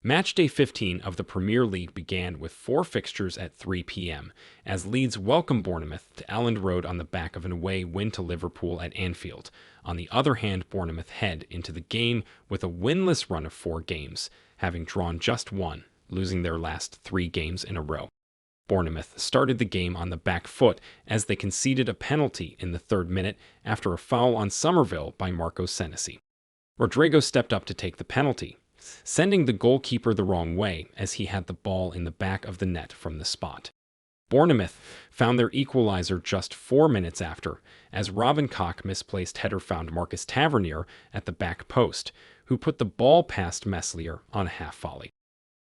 Match day 15 of the Premier League began with 4 fixtures at 3 p.m. as Leeds welcomed Bournemouth to Elland Road on the back of an away win to Liverpool at Anfield. On the other hand, Bournemouth head into the game with a winless run of 4 games, having drawn just 1, losing their last 3 games in a row. Bournemouth started the game on the back foot as they conceded a penalty in the 3rd minute after a foul on Somerville by Marco Senesi. Rodrigo stepped up to take the penalty, sending the goalkeeper the wrong way as he had the ball in the back of the net from the spot. Bournemouth found their equalizer just 4 minutes after, as Robin Koch misplaced header found Marcus Tavernier at the back post, who put the ball past Meslier on a half volley.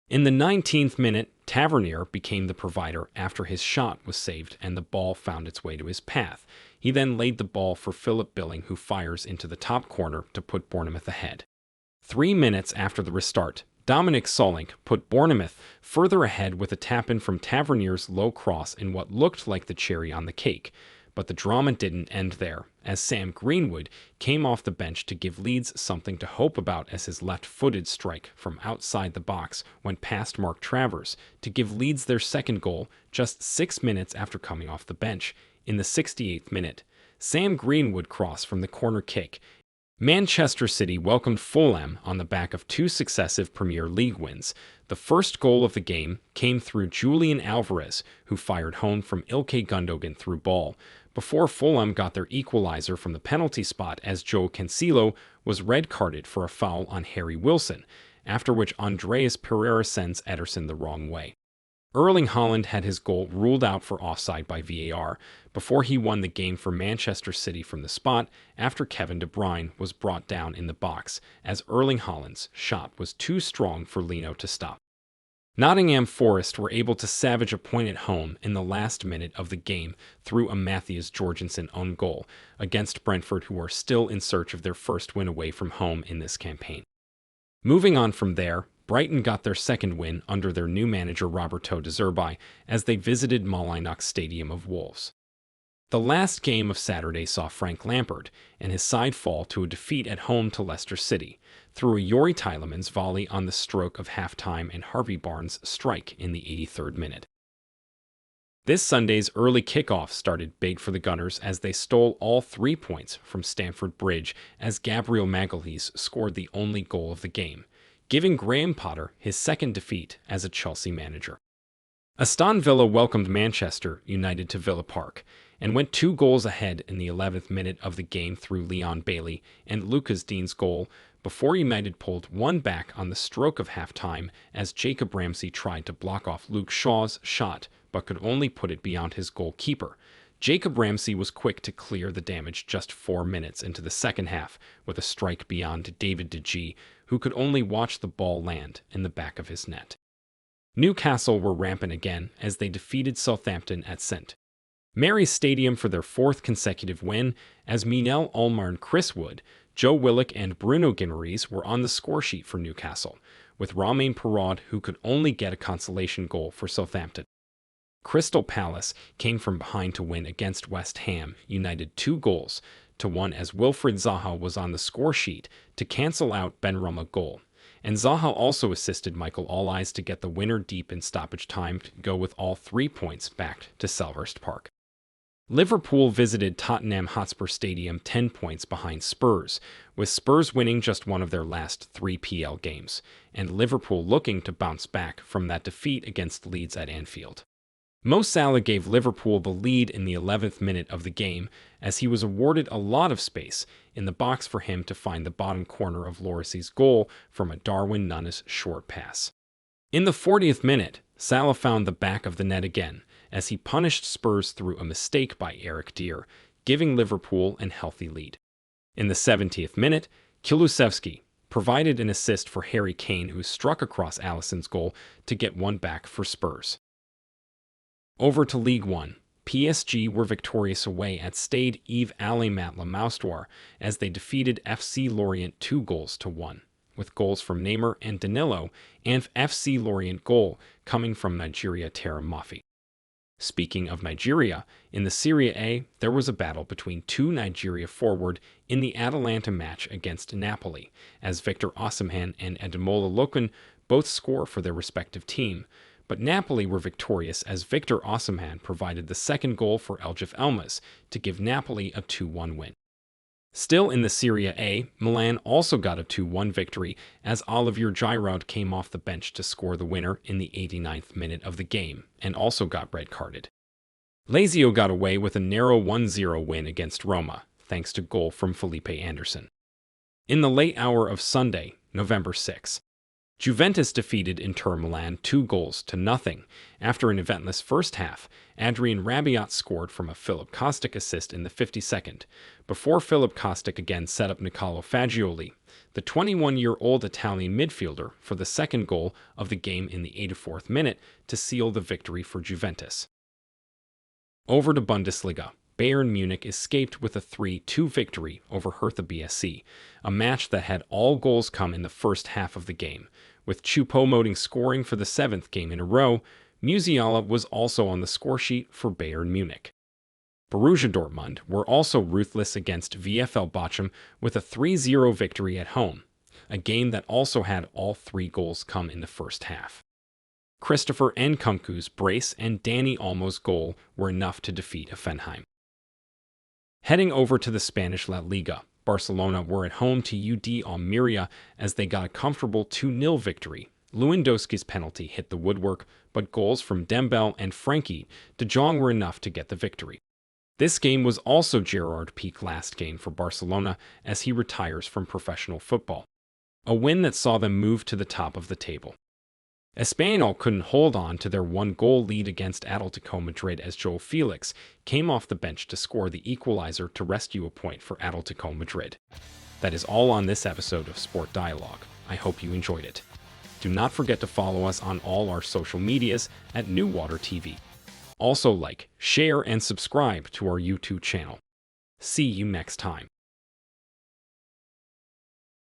In the 19th minute, Tavernier became the provider after his shot was saved and the ball found its way to his path. He then laid the ball for Philip Billing, who fires into the top corner to put Bournemouth ahead. 3 minutes after the restart, Dominic Solanke put Bournemouth further ahead with a tap-in from Tavernier's low cross in what looked like the cherry on the cake. But the drama didn't end there, as Sam Greenwood came off the bench to give Leeds something to hope about as his left-footed strike from outside the box went past Mark Travers to give Leeds their second goal just 6 minutes after coming off the bench. In the 68th minute, Sam Greenwood crossed from the corner kick. Manchester City welcomed Fulham on the back of 2 successive Premier League wins. The first goal of the game came through Julian Alvarez, who fired home from Ilkay Gundogan through ball, before Fulham got their equalizer from the penalty spot as Joe Cancelo was red-carded for a foul on Harry Wilson, after which Andreas Pereira sends Ederson the wrong way. Erling Haaland had his goal ruled out for offside by VAR before he won the game for Manchester City from the spot after Kevin De Bruyne was brought down in the box as Erling Haaland's shot was too strong for Leno to stop. Nottingham Forest were able to salvage a point at home in the last minute of the game through a Matthias Jorgensen own goal against Brentford, who are still in search of their first win away from home in this campaign. Moving on from there, Brighton got their second win under their new manager Roberto De Zerbi as they visited Molineux Stadium of Wolves. The last game of Saturday saw Frank Lampard and his side fall to a defeat at home to Leicester City through a Youri Tielemans volley on the stroke of halftime and Harvey Barnes' strike in the 83rd minute. This Sunday's early kickoff started big for the Gunners as they stole all 3 points from Stamford Bridge as Gabriel Magalhaes scored the only goal of the game, giving Graham Potter his second defeat as a Chelsea manager. Aston Villa welcomed Manchester United to Villa Park and went 2 goals ahead in the 11th minute of the game through Leon Bailey and Lucas Dean's goal before United pulled 1 back on the stroke of halftime as Jacob Ramsey tried to block off Luke Shaw's shot but could only put it beyond his goalkeeper. Jacob Ramsey was quick to clear the damage just 4 minutes into the second half with a strike beyond David De Gea, who could only watch the ball land in the back of his net. Newcastle were rampant again as they defeated Southampton at St. Mary's Stadium for their 4th consecutive win as Minel Ulmer and Chris Wood, Joe Willock and Bruno Guimaraes were on the scoresheet for Newcastle, with Romain Perraud who could only get a consolation goal for Southampton. Crystal Palace came from behind to win against West Ham United 2-1 as Wilfried Zaha was on the scoresheet to cancel out Benrahma's goal, and Zaha also assisted Michael Olise to get the winner deep in stoppage time to go with all 3 points back to Selhurst Park. Liverpool visited Tottenham Hotspur Stadium 10 points behind Spurs, with Spurs winning just one of their last 3 PL games, and Liverpool looking to bounce back from that defeat against Leeds at Anfield. Mo Salah gave Liverpool the lead in the 11th minute of the game as he was awarded a lot of space in the box for him to find the bottom corner of Lloris's goal from a Darwin Núñez short pass. In the 40th minute, Salah found the back of the net again as he punished Spurs through a mistake by Eric Dier, giving Liverpool a healthy lead. In the 70th minute, Kulusevski provided an assist for Harry Kane, who struck across Alisson's goal to get one back for Spurs. Over to League One, PSG were victorious away at Stade Yves Alain-Mat Le Moustoir as they defeated FC Lorient 2-1, with goals from Neymar and Danilo, and FC Lorient goal coming from Nigeria Tera Mafi. Speaking of Nigeria, in the Serie A, there was a battle between 2 Nigeria forward in the Atalanta match against Napoli, as Victor Osimhen and Ademola Lookman both score for their respective team, but Napoli were victorious as Victor Osimhen provided the second goal for Eljif Elmas to give Napoli a 2-1 win. Still in the Serie A, Milan also got a 2-1 victory as Olivier Giroud came off the bench to score the winner in the 89th minute of the game and also got red-carded. Lazio got away with a narrow 1-0 win against Roma, thanks to goal from Felipe Anderson. In the late hour of Sunday, November 6, Juventus defeated Inter Milan 2-0 after an eventless first half. Adrian Rabiot scored from a Philip Kostic assist in the 52nd, before Philip Kostic again set up Niccolò Fagioli, the 21-year-old Italian midfielder, for the second goal of the game in the 84th minute to seal the victory for Juventus. Over to Bundesliga. Bayern Munich escaped with a 3-2 victory over Hertha BSC, a match that had all goals come in the first half of the game, with Choupo-Moting scoring for the 7th game in a row. Musiala was also on the scoresheet for Bayern Munich. Borussia Dortmund were also ruthless against VfL Bochum with a 3-0 victory at home, a game that also had all 3 goals come in the first half. Christopher Nkunku's brace and Dani Olmo's goal were enough to defeat Hoffenheim. Heading over to the Spanish La Liga, Barcelona were at home to UD Almeria as they got a comfortable 2-0 victory. Lewandowski's penalty hit the woodwork, but goals from Dembele and Frenkie de Jong were enough to get the victory. This game was also Gerard's peak last game for Barcelona as he retires from professional football, a win that saw them move to the top of the table. Espanyol couldn't hold on to their 1-goal lead against Atletico Madrid as João Felix came off the bench to score the equalizer to rescue a point for Atletico Madrid. That is all on this episode of Sport Dialogue. I hope you enjoyed it. Do not forget to follow us on all our social medias at New Water TV. Also like, share, and subscribe to our YouTube channel. See you next time.